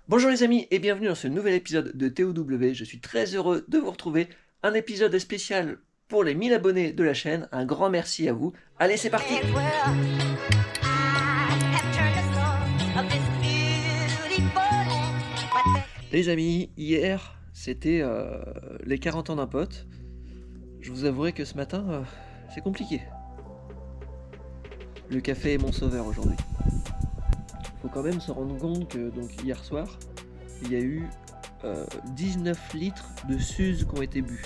Bonjour les amis et bienvenue dans ce nouvel épisode de TOW. Je suis très heureux de vous retrouver. Un épisode spécial pour les 1000 abonnés de la chaîne. Un grand merci à vous. Allez, c'est parti. Les amis, hier c'était les 40 ans d'un pote. Je vous avouerai que ce matin c'est compliqué. Le café est mon sauveur aujourd'hui. Faut quand même se rendre compte que donc hier soir il y a eu 19 litres de Suze qui ont été bu.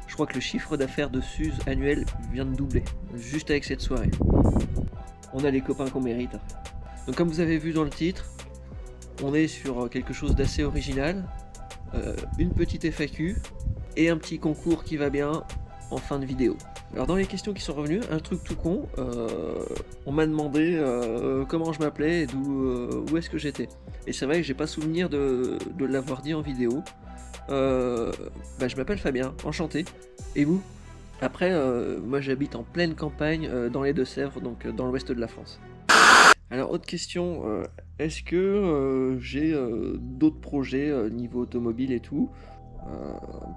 Je crois que le chiffre d'affaires de Suze annuel vient de doubler, juste avec cette soirée. On a les copains qu'on mérite. Donc comme vous avez vu dans le titre, on est sur quelque chose d'assez original, une petite FAQ et un petit concours qui va bien en fin de vidéo. Alors dans les questions qui sont revenues, un truc tout con, on m'a demandé comment je m'appelais et où est-ce que j'étais. Et c'est vrai que j'ai pas souvenir de l'avoir dit en vidéo. Je m'appelle Fabien, enchanté. Et vous? Après, moi j'habite en pleine campagne dans les Deux-Sèvres, donc dans l'ouest de la France. Alors autre question, est-ce que j'ai d'autres projets niveau automobile et tout?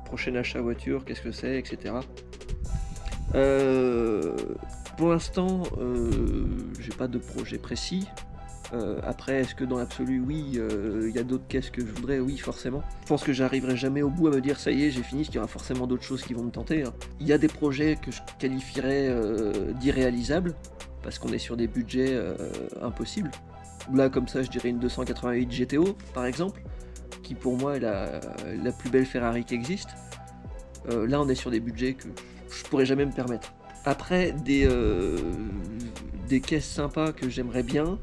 Prochain achat voiture, qu'est-ce que c'est, etc. Pour l'instant, j'ai pas de projet précis. Après, est-ce que dans l'absolu, oui, il y a d'autres caisses que je voudrais? Oui, forcément. Je pense que j'arriverai jamais au bout à me dire ça y est, j'ai fini, parce qu'il y aura forcément d'autres choses qui vont me tenter. Hein. Il y a des projets que je qualifierais d'irréalisables, parce qu'on est sur des budgets impossibles. Là, comme ça, je dirais une 288 GTO, par exemple, qui pour moi est la plus belle Ferrari qui existe. Là, on est sur des budgets que je pourrais jamais me permettre. Après, des caisses sympas que j'aimerais bien,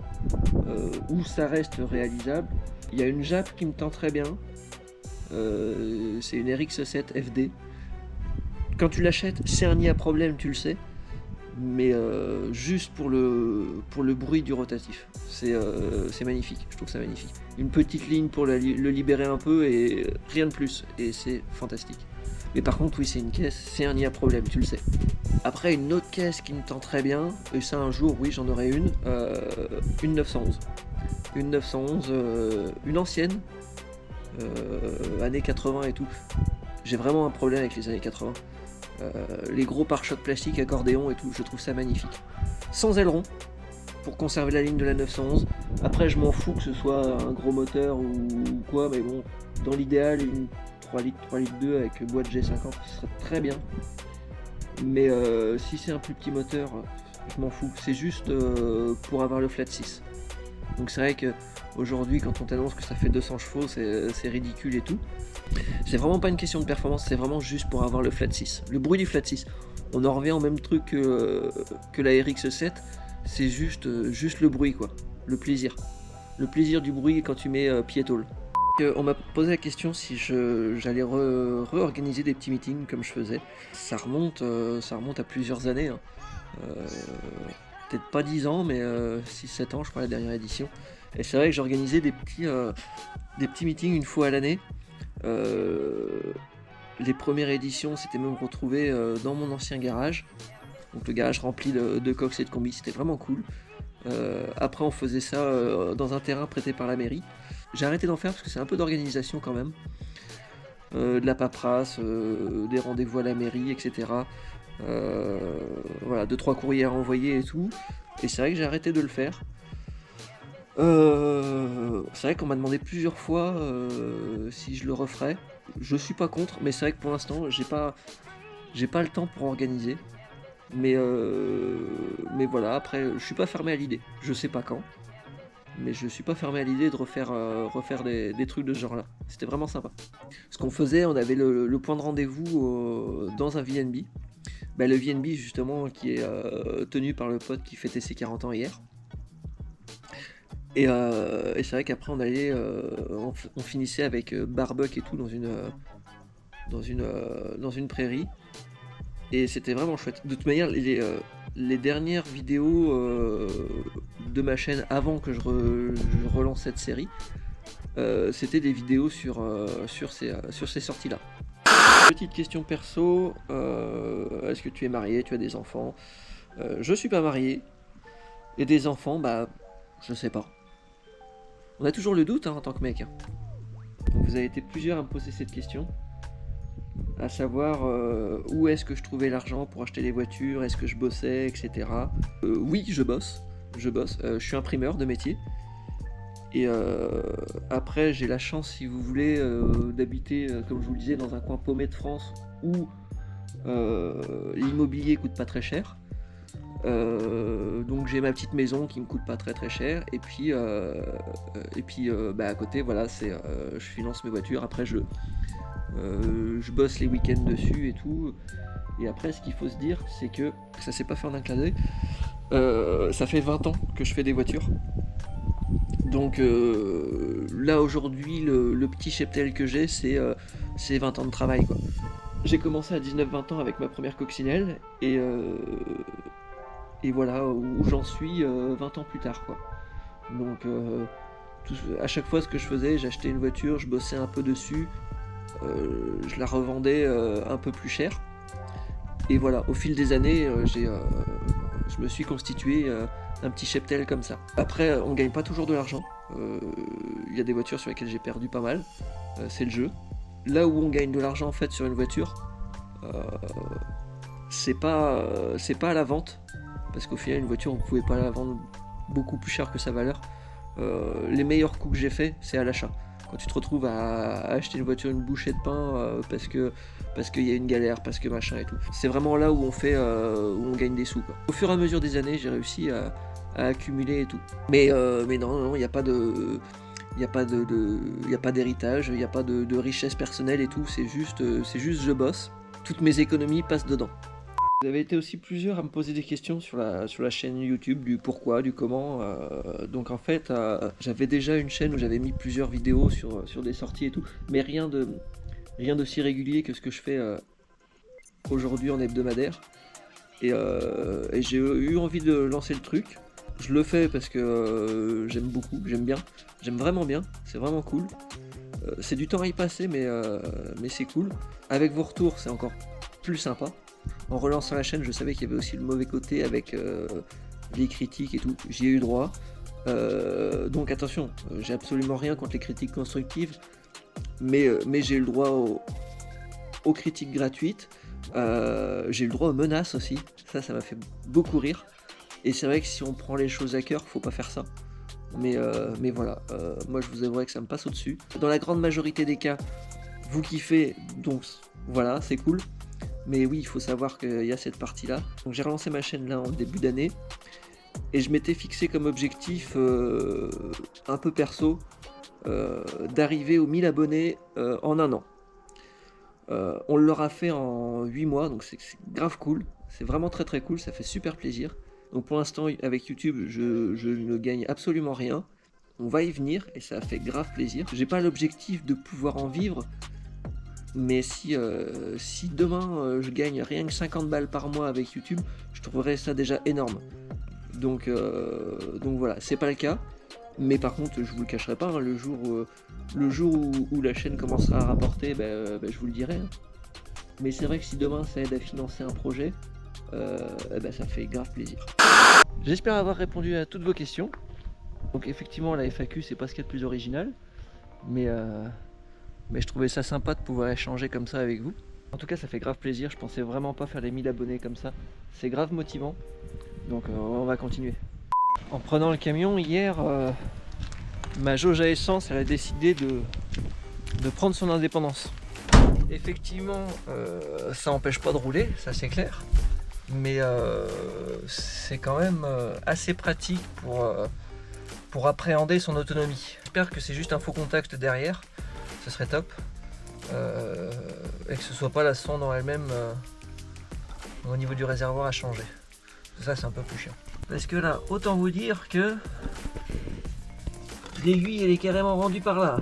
où ça reste réalisable. Il y a une Jap qui me tente très bien. C'est une RX7 FD. Quand tu l'achètes, c'est un nid à problème, tu le sais. Mais juste pour le bruit du rotatif. C'est magnifique, je trouve ça magnifique. Une petite ligne pour le libérer un peu et rien de plus. Et c'est fantastique. Mais par contre, oui, c'est une caisse, c'est un nid à problème, tu le sais. Après, une autre caisse qui me tend très bien, et ça un jour, oui, j'en aurai une 911. Une 911, une ancienne, années 80 et tout. J'ai vraiment un problème avec les années 80. Les gros pare-chocs plastiques, accordéon et tout, je trouve ça magnifique. Sans aileron, pour conserver la ligne de la 911. Après, je m'en fous que ce soit un gros moteur ou quoi, mais bon, dans l'idéal, une 3 litres 2 avec boîte G50, ce serait très bien. Mais si c'est un plus petit moteur, je m'en fous. C'est juste pour avoir le flat 6. Donc c'est vrai qu'aujourd'hui, quand on t'annonce que ça fait 200 chevaux, c'est ridicule et tout. C'est vraiment pas une question de performance, c'est vraiment juste pour avoir le flat 6. Le bruit du flat 6. On en revient au même truc que la RX7, c'est juste le bruit, quoi. Le plaisir. Le plaisir du bruit quand tu mets pied-tôle. On m'a posé la question si j'allais réorganiser des petits meetings comme je faisais. Ça remonte à plusieurs années. Hein. Peut-être pas 10 ans, mais 6-7 ans, je crois, la dernière édition. Et c'est vrai que j'organisais des petits meetings une fois à l'année. Les premières éditions, c'était même retrouvé dans mon ancien garage. Donc le garage rempli de cox et de combis, c'était vraiment cool. Après, on faisait ça dans un terrain prêté par la mairie. J'ai arrêté d'en faire parce que c'est un peu d'organisation quand même. De la paperasse, des rendez-vous à la mairie, etc. Voilà, 2-3 courriers à envoyer et tout. Et c'est vrai que j'ai arrêté de le faire. C'est vrai qu'on m'a demandé plusieurs fois si je le referais. Je suis pas contre, mais c'est vrai que pour l'instant, j'ai pas le temps pour organiser. Mais voilà, après, je suis pas fermé à l'idée. Je sais pas quand. Mais je suis pas fermé à l'idée de refaire des trucs de ce genre-là. C'était vraiment sympa. Ce qu'on faisait, on avait le point de rendez-vous dans un VNB. Le VNB, justement, qui est tenu par le pote qui fêtait ses 40 ans hier. Et c'est vrai qu'après, on allait, on finissait avec barbecue et tout dans une prairie. Et c'était vraiment chouette. De toute manière, les dernières vidéos de ma chaîne avant que je relance cette série, c'était des vidéos sur ces sorties-là. Petite question perso, est-ce que tu es marié, tu as des enfants? Je suis pas marié. Et des enfants, je sais pas. On a toujours le doute en tant que mec. Donc vous avez été plusieurs à me poser cette question, à savoir où est-ce que je trouvais l'argent pour acheter les voitures, est-ce que je bossais, etc. Oui, je bosse, je suis imprimeur de métier. Et après, j'ai la chance, si vous voulez, d'habiter, comme je vous le disais, dans un coin paumé de France où l'immobilier coûte pas très cher. Donc j'ai ma petite maison qui me coûte pas très cher. Et puis à côté, voilà, je finance mes voitures. Après, je bosse les week-ends dessus et tout. Et après, ce qu'il faut se dire, c'est que ça s'est pas fait en un clin d'œil. Ça fait 20 ans que je fais des voitures. Donc là aujourd'hui le petit cheptel que j'ai c'est 20 ans de travail quoi. J'ai commencé à 19-20 ans avec ma première coccinelle et voilà où j'en suis 20 ans plus tard quoi. Donc à chaque fois ce que je faisais, j'achetais une voiture, je bossais un peu dessus, je la revendais un peu plus cher. Et voilà, au fil des années je me suis constitué un petit cheptel comme ça. Après, on gagne pas toujours de l'argent. Il y a des voitures sur lesquelles j'ai perdu pas mal. C'est le jeu. Là où on gagne de l'argent en fait sur une voiture, c'est pas à la vente, parce qu'au final une voiture vous pouvez pas la vendre beaucoup plus cher que sa valeur. Les meilleurs coups que j'ai fait, c'est à l'achat. Quand tu te retrouves à acheter une voiture, une bouchée de pain parce qu'il y a une galère, parce que machin et tout. C'est vraiment là où on gagne des sous quoi. Au fur et à mesure des années, j'ai réussi à accumuler et tout. Mais non, il n'y a pas de. Il n'y a pas d'héritage, il n'y a pas de richesse personnelle et tout, c'est juste je bosse. Toutes mes économies passent dedans. Vous avez été aussi plusieurs à me poser des questions sur la chaîne YouTube, du pourquoi, du comment. Donc en fait, j'avais déjà une chaîne où j'avais mis plusieurs vidéos sur des sorties et tout, mais rien d'aussi régulier que ce que je fais aujourd'hui en hebdomadaire. Et j'ai eu envie de lancer le truc. Je le fais parce que j'aime beaucoup, j'aime vraiment bien, c'est vraiment cool. C'est du temps à y passer, mais c'est cool. Avec vos retours, c'est encore plus sympa. En relançant la chaîne, je savais qu'il y avait aussi le mauvais côté avec les critiques et tout. J'y ai eu droit. Donc attention, j'ai absolument rien contre les critiques constructives, mais j'ai eu le droit aux critiques gratuites. J'ai eu le droit aux menaces aussi. Ça m'a fait beaucoup rire. Et c'est vrai que si on prend les choses à cœur, faut pas faire ça. Mais voilà, moi je vous avouerai que ça me passe au-dessus. Dans la grande majorité des cas, vous kiffez, donc voilà, c'est cool. Mais oui, il faut savoir qu'il y a cette partie-là. Donc j'ai relancé ma chaîne là en début d'année. Et je m'étais fixé comme objectif un peu perso d'arriver aux 1000 abonnés en un an. On l'aura fait en 8 mois, donc c'est grave cool. C'est vraiment très cool, ça fait super plaisir. Donc pour l'instant avec YouTube je ne gagne absolument rien. On va y venir et ça fait grave plaisir. J'ai pas l'objectif de pouvoir en vivre, mais si demain je gagne rien que 50 balles par mois avec YouTube, je trouverais ça déjà énorme. Donc voilà, c'est pas le cas. Mais par contre je vous le cacherai pas, hein, le jour où la chaîne commencera à rapporter, je vous le dirai. Hein. Mais c'est vrai que si demain ça aide à financer un projet, ça fait grave plaisir. J'espère avoir répondu à toutes vos questions. Donc effectivement la FAQ c'est pas ce qu'il y a de plus original, mais je trouvais ça sympa de pouvoir échanger comme ça avec vous. En tout cas ça fait grave plaisir, je pensais vraiment pas faire les 1000 abonnés comme ça. C'est grave motivant, donc on va continuer. En prenant le camion hier, ma jauge à essence elle a décidé de prendre son indépendance. Effectivement ça empêche pas de rouler, ça c'est clair. Mais c'est quand même assez pratique pour appréhender son autonomie. J'espère que c'est juste un faux contact derrière, ce serait top. Et que ce soit pas la sonde en elle-même au niveau du réservoir à changer. Ça c'est un peu plus chiant. Parce que là, autant vous dire que l'aiguille elle est carrément rendue par là.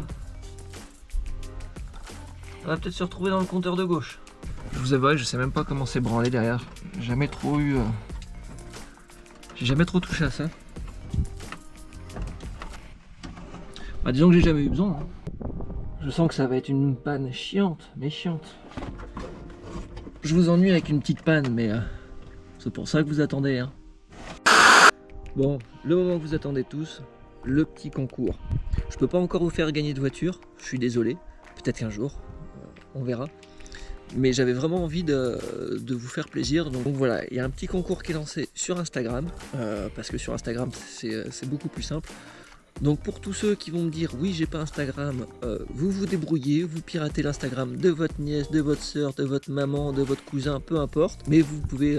On va peut-être se retrouver dans le compteur de gauche. Je vous avouerai que je sais même pas comment c'est branlé derrière. J'ai jamais trop touché à ça. Bah disons que j'ai jamais eu besoin. Hein. Je sens que ça va être une panne chiante, mais chiante. Je vous ennuie avec une petite panne, mais c'est pour ça que vous attendez. Hein. Bon, le moment que vous attendez tous, le petit concours. Je peux pas encore vous faire gagner de voiture, je suis désolé, peut-être qu'un jour, on verra. Mais j'avais vraiment envie de vous faire plaisir, donc voilà, il y a un petit concours qui est lancé sur Instagram, parce que sur Instagram c'est beaucoup plus simple. Donc pour tous ceux qui vont me dire oui j'ai pas Instagram, vous vous débrouillez, vous piratez l'Instagram de votre nièce, de votre soeur, de votre maman, de votre cousin, peu importe, mais vous pouvez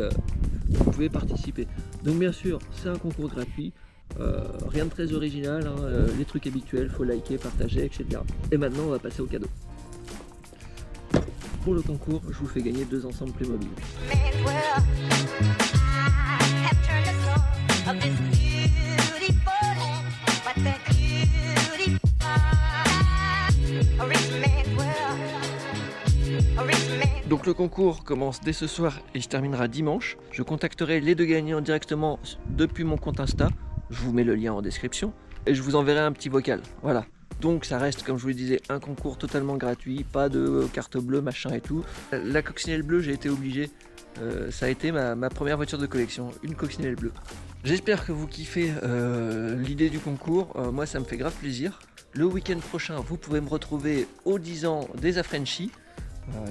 participer. Donc bien sûr c'est un concours gratuit, rien de très original, hein, les trucs habituels, faut liker, partager, etc. Et maintenant on va passer au cadeau. Pour le concours, je vous fais gagner 2 ensembles Playmobil. Donc le concours commence dès ce soir et se terminera dimanche. Je contacterai les 2 gagnants directement depuis mon compte Insta. Je vous mets le lien en description et je vous enverrai un petit vocal. Voilà. Donc ça reste, comme je vous le disais, un concours totalement gratuit, pas de carte bleue, machin et tout. La coccinelle bleue, j'ai été obligé. Ça a été ma première voiture de collection, une coccinelle bleue. J'espère que vous kiffez l'idée du concours. Moi, ça me fait grave plaisir. Le week-end prochain, vous pouvez me retrouver aux 10 ans des Affranchis.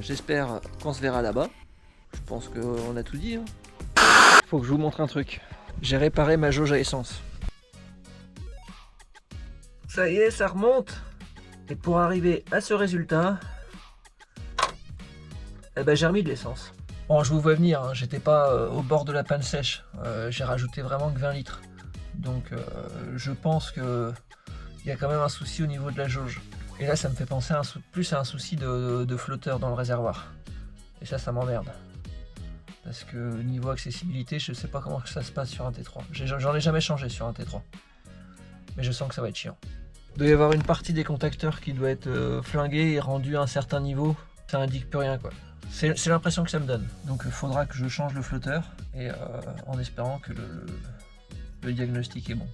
J'espère qu'on se verra là-bas. Je pense qu'on a tout dit. Faut que je vous montre un truc. J'ai réparé ma jauge à essence. Ça y est, ça remonte. Et pour arriver à ce résultat, eh ben, j'ai remis de l'essence. Bon, je vous vois venir, hein, j'étais pas au bord de la panne sèche. J'ai rajouté vraiment que 20 litres. Donc je pense qu'il y a quand même un souci au niveau de la jauge. Et là, ça me fait penser plus à un souci de flotteur dans le réservoir. Et ça m'emmerde. Parce que niveau accessibilité, je sais pas comment ça se passe sur un T3. J'en ai jamais changé sur un T3. Mais je sens que ça va être chiant. Il doit y avoir une partie des contacteurs qui doit être flinguée et rendue à un certain niveau. Ça indique plus rien, quoi. C'est l'impression que ça me donne. Donc il faudra que je change le flotteur et en espérant que le diagnostic est bon.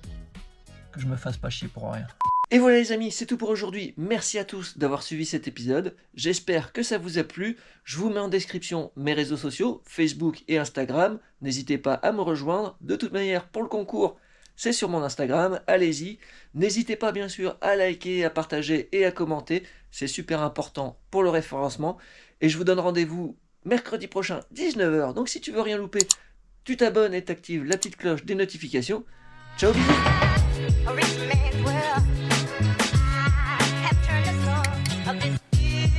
Que je me fasse pas chier pour rien. Et voilà les amis, c'est tout pour aujourd'hui. Merci à tous d'avoir suivi cet épisode. J'espère que ça vous a plu. Je vous mets en description mes réseaux sociaux, Facebook et Instagram. N'hésitez pas à me rejoindre. De toute manière, pour le concours, c'est sur mon Instagram, allez-y. N'hésitez pas bien sûr à liker, à partager et à commenter. C'est super important pour le référencement. Et je vous donne rendez-vous mercredi prochain, 19h. Donc si tu veux rien louper, tu t'abonnes et t'actives la petite cloche des notifications. Ciao, bisous.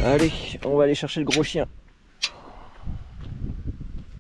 Allez, on va aller chercher le gros chien.